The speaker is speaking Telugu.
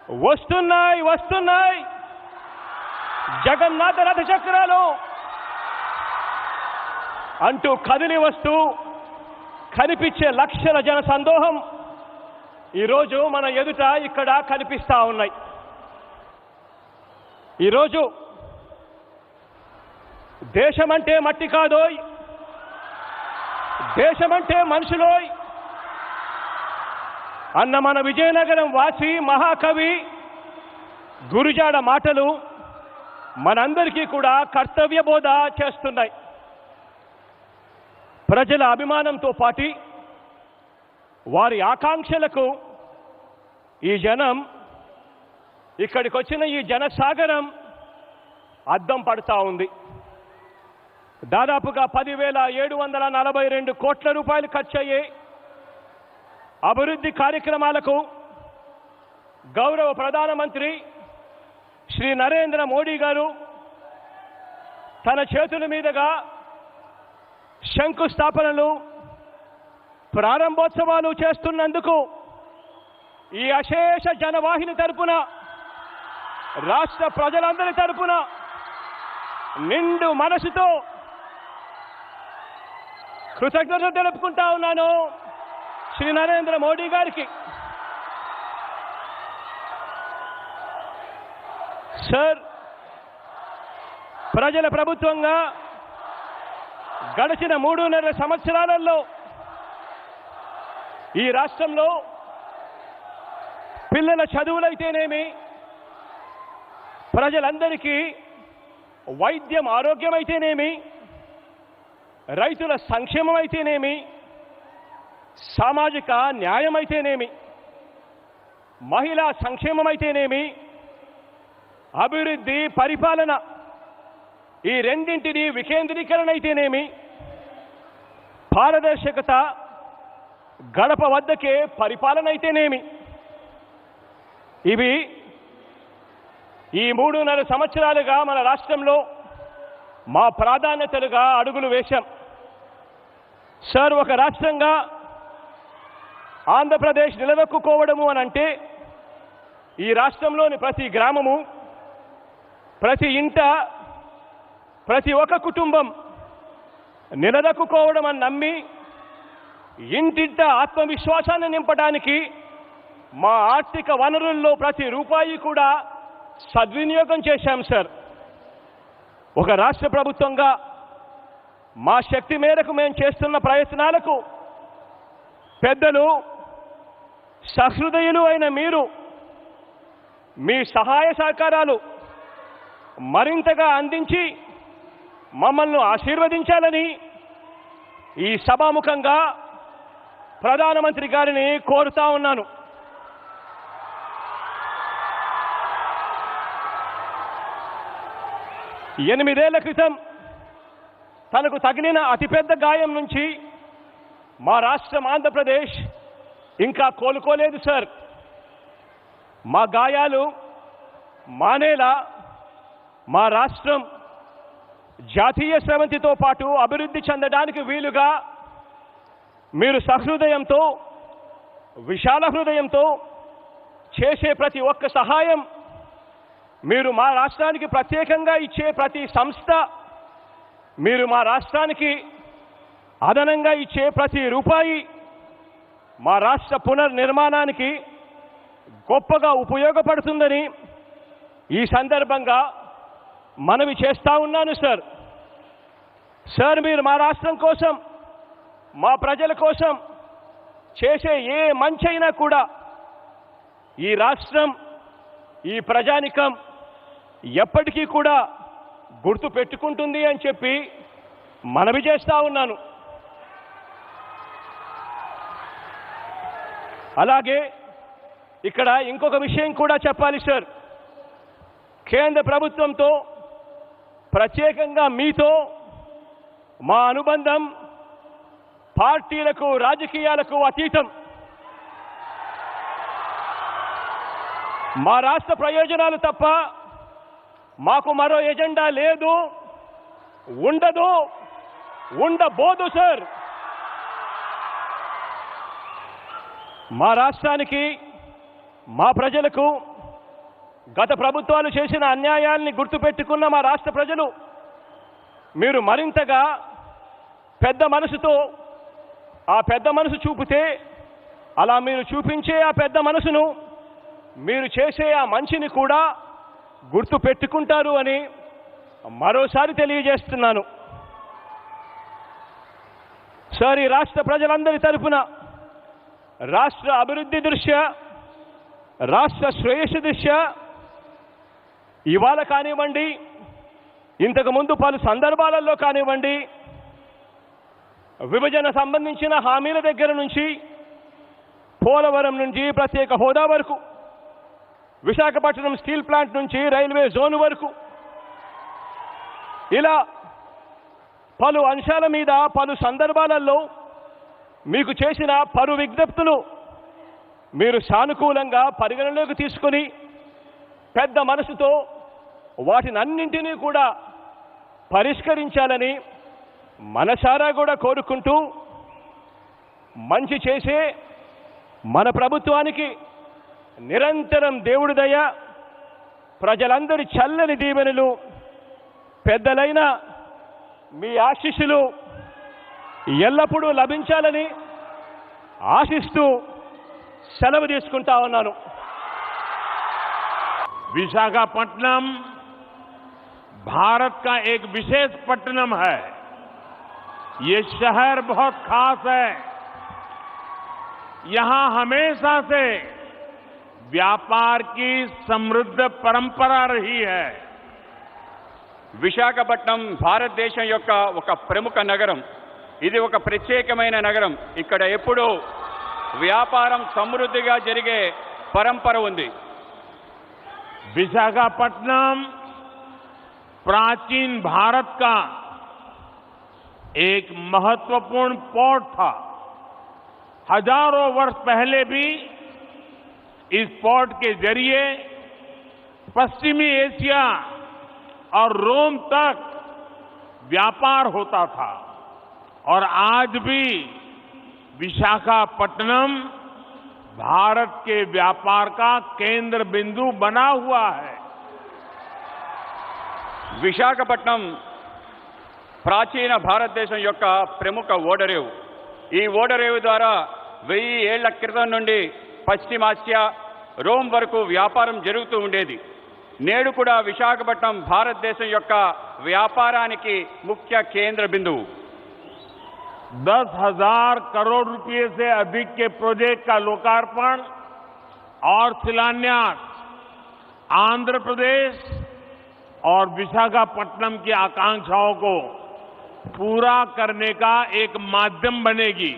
వస్తున్నాయి వస్తున్నాయి జగన్నాథ రథ చక్రాలు అంటూ కదిలి వస్తూ కనిపించే లక్షల జన సందోహం ఈరోజు మన ఎదుట ఇక్కడ కనిపిస్తా ఉన్నాయి. ఈరోజు దేశమంటే మట్టి కాదోయ్, దేశమంటే మనుషులోయ్ అన్న మన విజయనగరం వాసి మహాకవి గురుజాడ మాటలు మనందరికీ కూడా కర్తవ్య బోధ చేస్తున్నాయి. ప్రజల అభిమానంతో పాటు వారి ఆకాంక్షలకు ఈ జనం, ఇక్కడికి వచ్చిన ఈ జనసాగరం అద్దం పడుతూ ఉంది. దాదాపుగా 10,742 కోట్ల రూపాయలు ఖర్చయ్యే అభివృద్ధి కార్యక్రమాలకు గౌరవ ప్రధానమంత్రి శ్రీ నరేంద్ర మోడీ గారు తన చేతుల మీదుగా శంకుస్థాపనలు, ప్రారంభోత్సవాలు చేస్తున్నందుకు ఈ అశేష జనవాహిని తరపున, రాష్ట్ర ప్రజలందరి తరపున నిండు మనసుతో కృతజ్ఞతలు తెలుపుకుంటా ఉన్నాను శ్రీ నరేంద్ర మోడీ గారికి. సార్, ప్రజల ప్రభుత్వంగా గడిచిన 3.5 సంవత్సరాలలో ఈ రాష్ట్రంలో పిల్లల చదువులైతేనేమి, ప్రజలందరికీ వైద్యం ఆరోగ్యం అయితేనేమి, రైతుల సంక్షేమం అయితేనేమి, సామాజిక న్యాయం అయితేనేమి, మహిళా సంక్షేమం అయితేనేమి, అభివృద్ధి పరిపాలన ఈ రెండింటిని వికేంద్రీకరణ అయితేనేమి, పారదర్శకత, గడప వద్దకే పరిపాలన అయితేనేమి, ఇవి ఈ 3.5 సంవత్సరాలుగా మన రాష్ట్రంలో మా ప్రాధాన్యతలుగా అడుగులు వేశాం. సార్, ఒక రాష్ట్రంగా ఆంధ్రప్రదేశ్ నిలదొక్కుకోవడము అని అంటే ఈ రాష్ట్రంలోని ప్రతి గ్రామము, ప్రతి ఇంట, ప్రతి ఒక్క కుటుంబం నిలదొక్కుకోవడం అని నమ్మి ఇంటింట ఆత్మవిశ్వాసాన్ని నింపడానికి మా ఆర్థిక వనరుల్లో ప్రతి రూపాయి కూడా సద్వినియోగం చేశాం సార్. ఒక రాష్ట్ర ప్రభుత్వంగా మా శక్తి మేరకు మేము చేస్తున్న ప్రయత్నాలకు పెద్దలు, సహృదయులు అయిన మీరు మీ సహాయ సహకారాలు మరింతగా అందించి మమ్మల్ని ఆశీర్వదించాలని ఈ సభాముఖంగా ప్రధానమంత్రి గారిని కోరుతా ఉన్నాను. ఎనిమిదేళ్ల క్రితం తనకు తగిలిన అతిపెద్ద గాయం నుంచి మా రాష్ట్రం ఆంధ్రప్రదేశ్ ఇంకా కోలుకోలేదు సార్. మా గాయాలు మానేలా మా రాష్ట్రం జాతీయ స్రవంతితో పాటు అభివృద్ధి చెందడానికి వీలుగా మీరు సహృదయంతో, విశాల హృదయంతో చేసే ప్రతి ఒక్క సహాయం, మీరు మా రాష్ట్రానికి ప్రత్యేకంగా ఇచ్చే ప్రతి సంస్థ, మీరు మా రాష్ట్రానికి అదనంగా ఇచ్చే ప్రతి రూపాయి మా రాష్ట్ర పునర్నిర్మాణానికి గొప్పగా ఉపయోగపడుతుందని ఈ సందర్భంగా మనవి చేస్తా ఉన్నాను సార్. సార్, మీరు మా రాష్ట్రం కోసం, మా ప్రజల కోసం చేసే ఏ మంచైనా కూడా ఈ రాష్ట్రం, ఈ ప్రజానికం ఎప్పటికీ కూడా గుర్తు పెట్టుకుంటుంది అని చెప్పి మనవి చేస్తా ఉన్నాను. అలాగే ఇక్కడ ఇంకొక విషయం కూడా చెప్పాలి సార్. కేంద్ర ప్రభుత్వంతో, ప్రత్యేకంగా మీతో మా అనుబంధం పార్టీలకు, రాజకీయాలకు అతీతం. మా రాష్ట్ర ప్రయోజనాలు తప్ప మాకు మరో ఎజెండా లేదు, ఉండదు, ఉండబోదు సార్. మా రాష్ట్రానికి, మా ప్రజలకు గత ప్రభుత్వాలు చేసిన అన్యాయాల్ని గుర్తుపెట్టుకున్న మా రాష్ట్ర ప్రజలు మీరు మరింతగా పెద్ద మనసుతో ఆ పెద్ద మనసు చూపితే అలా మీరు చూపించే ఆ పెద్ద మనసును మీరు చేసే ఆ మంచిని కూడా గుర్తు పెట్టుకుంటారు అని మరోసారి తెలియజేస్తున్నాను. సార్, ఈ రాష్ట్ర ప్రజలందరి తరపున రాష్ట్ర అభివృద్ధి దృష్ట్యా, రాష్ట్ర శ్రేయస్సు దృష్ట్యా ఇవాళ కానివ్వండి, ఇంతకుముందు పలు సందర్భాలలో కానివ్వండి, విభజన సంబంధించిన హామీల దగ్గర నుంచి, పోలవరం నుంచి ప్రత్యేక హోదా వరకు, విశాఖపట్నం స్టీల్ ప్లాంట్ నుంచి రైల్వే జోన్ వరకు, ఇలా పలు అంశాల మీద పలు సందర్భాలలో మీకు చేసిన పలు విజ్ఞప్తులు మీరు సానుకూలంగా పరిగణలోకి తీసుకొని పెద్ద మనసుతో వాటినన్నింటినీ కూడా పరిష్కరించాలని మనసారా కూడా కోరుకుంటూ, మంచి చేసే మన ప్రభుత్వానికి నిరంతరం దేవుడి దయ, ప్రజలందరి చల్లని దీవెనలు, పెద్దలైన మీ ఆశీస్సులు ఎల్లప్పుడూ లభించాలని ఆశిస్తూ సెలవు తీసుకుంటా ఉన్నాను. विशाखापट्टनम भारत का एक विशेष पट्टनम है। ये शहर बहुत खास है। यहां हमेशा से व्यापार की समृद्ध परंपरा रही है। విశాఖపట్నం భారతదేశం యొక్క ఒక ప్రముఖ నగరం. ఇది ఒక ప్రత్యేకమైన నగరం. ఇక్కడ ఎప్పుడూ వ్యాపారం సమృద్ధిగా జరిగే పరంపర ఉంది. विशाखापट्टनम प्राचीन भारत का एक महत्वपूर्ण पोर्ट था। हजारों वर्ष पहले भी इस पोर्ट के जरिए पश्चिमी एशिया और रोम तक व्यापार होता था और आज भी विशाखापट्टनम भारत के व्यापार का केंद्र बिंदु बना हुआ है। విశాఖపట్నం ప్రాచీన భారతదేశం యొక్క ప్రముఖ ఓడరేవు. ఈ ఓడరేవు ద్వారా 1000 ఏళ్ల క్రితం నుండి పశ్చిమాసియా, రోమ్ వరకు వ్యాపారం జరుగుతూ ఉండేది. నేడు కూడా విశాఖపట్నం భారతదేశం యొక్క వ్యాపారానికి ముఖ్య కేంద్ర బిందువు. 10,000 करोड़ रुपए से अधिक के प्रोजेक्ट का लोकार्पण और शिलान्यास आंध्र प्रदेश और विशाखापट्टनम की आकांक्षाओं को पूरा करने का एक माध्यम बनेगी।